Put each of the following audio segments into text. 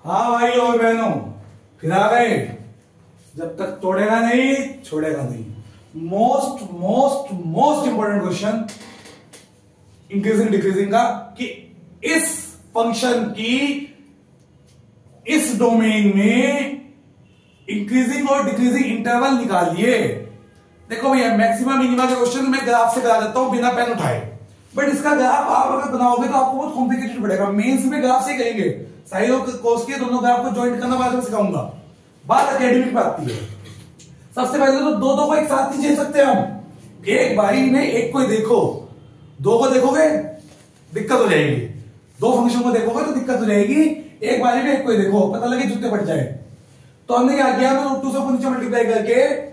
हाँ भाई और बहनों, फिर आ गए। जब तक तोड़ेगा नहीं छोड़ेगा नहीं। Most most most important question increasing decreasing का, कि इस फंक्शन की इस डोमेन में इंक्रीजिंग और डिक्रीजिंग इंटरवल निकालिए। देखो भैया, मैक्सिमम मिनिमा के क्वेश्चन मैं ग्राफ से करा देता हूं बिना पेन उठाए, बट इसका ग्राफ आप अगर बनाओगे तो आपको बहुत कॉम्प्लिकेटेड पड़ेगा। मेंस में ग्राफ से करेंगे, साइड और कोस के दोनों ग्राफ को ज्वाइंट करना बाद में सिखाऊंगा। बात एकेडमिक पे आती है। सबसे पहले तो दो को एक साथ नहीं चल सकते हम। एक बारी में एक को देखो, दो को देखोगे दिक्कत हो जाएगी, दो फंक्शन को देखोगे तो दिक्कत हो जाएगी। एक बारी में एक को देखो, पता लगे जूते पड़ जाए। तो हमने क्या किया, तो √2 से नीचे मल्टीप्लाई करके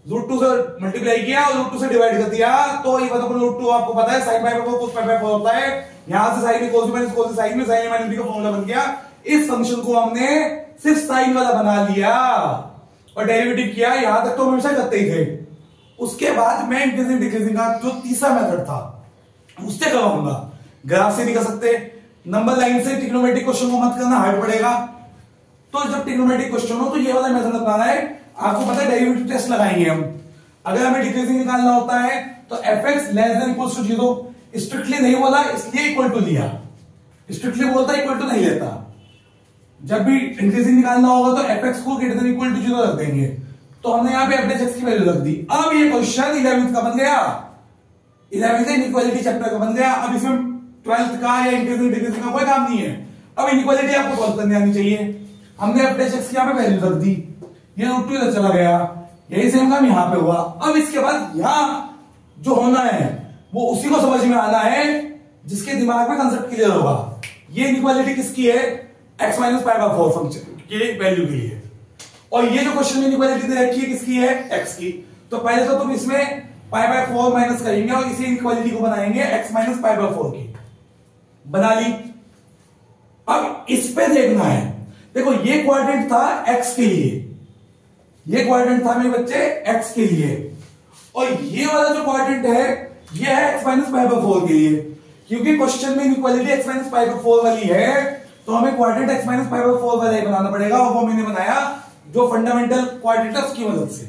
√2 से मल्टीप्लाई किया और √2 से डिवाइड कर दिया। तो ये √2 आपको पता है sin π/4 cos π/4 होता है। यहां से साइन में cos माइनस cos साइन में sin माइनस b का फॉर्मूला बन गया। इस फंक्शन को हमने सिर्फ साइन वाला बना लिया और डेरिवेटिव किया। यहां तक तो हमेशा करते ही थे। उसके बाद मैं इंक्रीजिंग डिक्रीजिंग का जो तीसरा मेथड था उससे करवाऊंगा। ग्राफ से नहीं कर सकते, नंबर लाइन से। ट्रिग्नोमेट्रिक क्वेश्चन को मत करना, हार्ड पड़ेगा। तो जब ट्रिग्नोमेट्रिक क्वेश्चन हो तो ये वाला मेथड अपनाना है। आपको पता है डेरिवेटिव टेस्ट लगाएंगे हम। अगर हमें डिक्रीजिंग निकालना होता है तो fx less than equal to 0। Strictly नहीं बोला इसलिए इक्वल टू लिया, स्ट्रिक्टली बोलता इक्वल टू नहीं लेता। जब भी इंक्रीजिंग निकालना होगा तो fx को ग्रेटर देन इक्वल टू 0 रख देंगे। तो हमने यहां पे f की वैल्यू रख दी। अब ये क्वेश्चन 11th का बन गया, 11th इनइक्वालिटी चैप्टर का बन गया। अब इसमें 12th का या इंक्रीजिंग डिक्रीजिंग का कोई काम नहीं है। अब इनइक्वालिटी आपको सॉल्व करने आनी चाहिए। हमने f की यहां पे वैल्यू रख दी, ये √2 इधर चला गया, यही सेम काम यहां पे हुआ। अब इसके बाद यहां जो होना है वो उसी को समझ में आना है जिसके दिमाग में कंसेप्ट क्लियर होगा। ये इनइक्वालिटी किसकी है, x माइनस π/4 फंक्शन की वैल्यू की है। और ये जो क्वेश्चन में इनइक्वालिटी दे रखी है किसकी है, x की। तो पहले तो तुम इसमें π/4 माइनस करेंगे और इसी इनइक्वालिटी को बनाएंगे x माइनस π/4 की। बना ली। अब इस पे देखना है। देखो ये क्वाड्रेंट था x के लिए, ये क्वाड्रेंट था मेरे बच्चे x के लिए, और ये वाला जो क्वाड्रेंट है ये है x माइनस π/4 के लिए। क्योंकि क्वेश्चन में इनइक्वालिटी x माइनस π/4 वाली है तो हमें क्वाड्रेंट x माइनस π/4 वाला ही बनाना पड़ेगा। और वो मैंने बनाया जो फंडामेंटल क्वाड्रेंट है उसकी मदद से।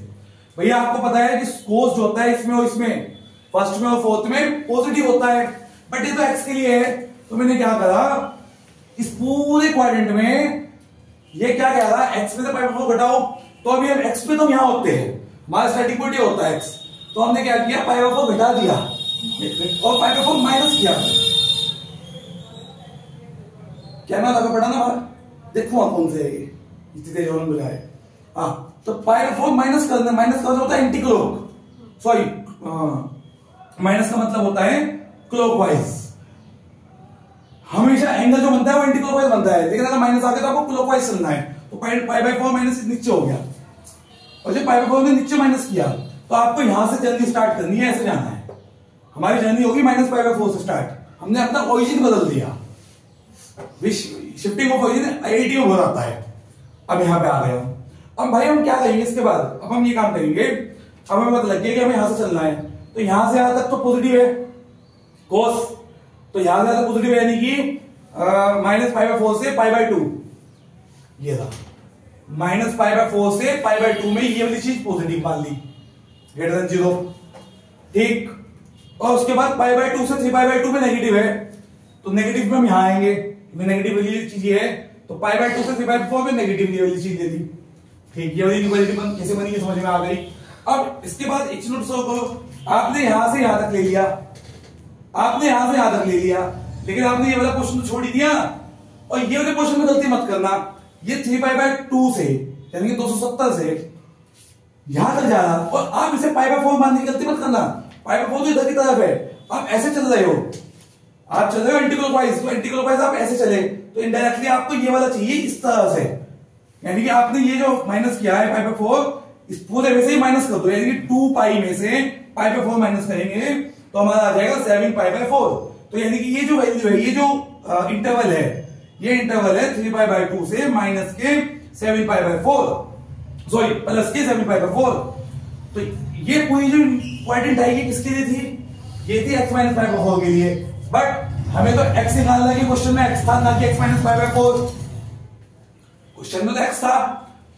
भैया आपको पता है कि कोस जो होता है इसमें और इसमें, फर्स्ट में और फोर्थ में पॉजिटिव होता है, बट ये तो x के लिए है। तो मैंने क्या करा, इस पूरे क्वाड्रेंट में ये क्या कह रहा है, x में से π/4 घटाओ। तो अभी हम x पे तो यहां होते हैं, हमारा स्टैटिक पॉइंट ये होता है x। तो हमने क्या किया, π/4 घटा दिया और π/4 माइनस किया। क्या ना लगा पड़ा ना बाहर, देखो आप कौन से है ये इतनी तेज होने बुलाए। हाँ, तो π/4 माइनस करना, माइनस का होता है एंटी क्लॉक, सॉरी माइनस का मतलब होता है क्लॉकवाइज। हमेशा एंगल जो बनता है वो एंटी क्लॉकवाइज बनता है, लेकिन अगर माइनस आ गया तो आपको क्लॉकवाइज चलना है। तो π/4 माइनस नीचे हो गया, और जब π/4 ने नीचे माइनस किया तो आपको यहां से जर्नी स्टार्ट करनी है, ऐसे जाना है। हमारी जर्नी होगी -π/4 से स्टार्ट। हमने अपना ओरिजिन बदल दिया, शिफ्टिंग ऑफ ओरिजिन IIT में हो जाता है। अब यहां पे आ गया। अब भाई हम क्या करेंगे इसके बाद, अब हम ये काम करेंगे। अब हमें पता लग गया कि हमें यहां से चलना है, तो यहां से यहां तक तो पॉजिटिव है कोस, तो यहां से पॉजिटिव है, यानी कि -π/4 से π/2 ये था। -π/4 से π/2 में ये वाली चीज पॉजिटिव मान ली, ग्रेटर देन 0, ठीक। और उसके बाद π/2 से 3π/2 में नेगेटिव है, तो नेगेटिव में हम यहां आएंगे, नेगेटिव वाली चीज ये है। तो π/2 से 3π/4 में नेगेटिव वाली चीज ले ली, ठीक। ये वाली इक्वालिटी कैसे बनी समझ में आ गई। अब इसके बाद एक नोट सो करो, आपने यहां से यहां तक ले लिया, आपने यहां से यहां तक ले लिया, लेकिन आपने ये वाला क्वेश्चन तो छोड़ ही दिया। और ये वाले क्वेश्चन में गलती मत करना, ये 3π/2 से यानी कि 270 से यहां तक जा रहा, और आप इसे π/4 मानने की गलती मत करना। π/4 तो इधर की तरफ है, आप ऐसे चल रहे हो, आप चल रहे हो एंटी क्लॉकवाइज, तो एंटी क्लॉकवाइज आप ऐसे चले तो इनडायरेक्टली आपको ये वाला चाहिए इस तरह से। यानी कि आपने ये जो माइनस किया है π/4, इस पूरे में से माइनस कर दो, यानी कि 2π में से π/4 माइनस करेंगे तो हमारा आ जाएगा 7π/4। तो यानी कि ये जो वैल्यू है, ये जो इंटरवल है, ये इंटरवल है 3π/2 से माइनस के 7π/4, सॉरी प्लस के 7π/4। तो ये पूरी जो क्वाड्रेंट है ये किसके लिए थी, ये थी x माइनस π/4 के लिए। बट हमें तो x निकालना है, क्वेश्चन में x था ना कि x माइनस π/4। क्वेश्चन में तो x था,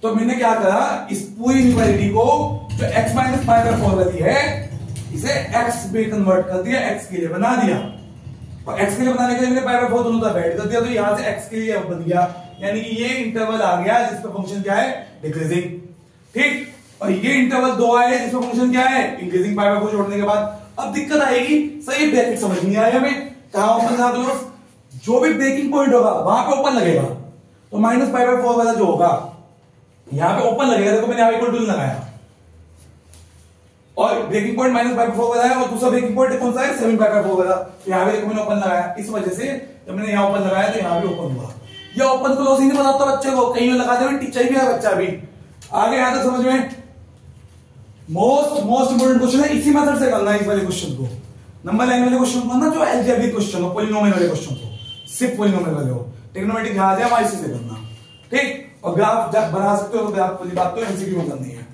तो मैंने क्या करा, इस पूरी इनइक्वालिटी को जो x माइनस पाई बाय 4 वाली है इसे x में कन्वर्ट कर दिया, x के लिए बना दिया, और x के लिए बनाने के लिए मैंने पाई बाय 4 दोनों तरफ ऐड कर दिया, तो यहां से x के लिए बन गया, यानी कि ये इंटरवल आ गया जिसका फंक्शन क्या है, डिक्रीजिंग। ठीक, और ये इंटरवल 2 आए जिसका फंक्शन क्या है, इंक्रीजिंग। पाई बाय 4 जोड़ने के बाद अब दिक्कत आएगी, सही ब्रैकेट समझ नहीं आया हमें, कहां ओपन था क्लोज, जो भी ब्रेकिंग पॉइंट होगा वहां पे ओपन लगेगा, तो माइनस पाई बाय 4 वाला जो होगा यहां पे ओपन लगेगा, देखो मैंने यहां इक्वल टू लगाया, और breaking point minus pi by 4 वाला है, और दूसरा ब्रेकिंग पॉइंट कौन सा है, 7 पाई बाय 4 वाला, तो यहां पे देखो मैंने ओपन लगाया, इस वजह से जब मैंने यहां ओपन लगाया तो यहां भी ओपन हुआ। ये ओपन क्लोज ही नहीं बताता बच्चे को, कहीं लगा दे टीचर भी है बच्चा भी आगे यहां तक समझ में। मोस्ट इंपोर्टेंट क्वेश्चन है, इसी मेथड से करना है इस वाले क्वेश्चन को, नंबर लाइन वाले क्वेश्चन को ना, जो अलजेब्रिक क्वेश्चन हो, पॉलिनोमियल वाले क्वेश्चन को, सिर्फ पॉलिनोमियल वाले हो, ट्रिग्नोमेट्रिक जहां है वहां इसी से करना। ठीक, और ग्राफ जब बना सकते हो तो ग्राफ वाली बात तो एमसीक्यू में करनी है।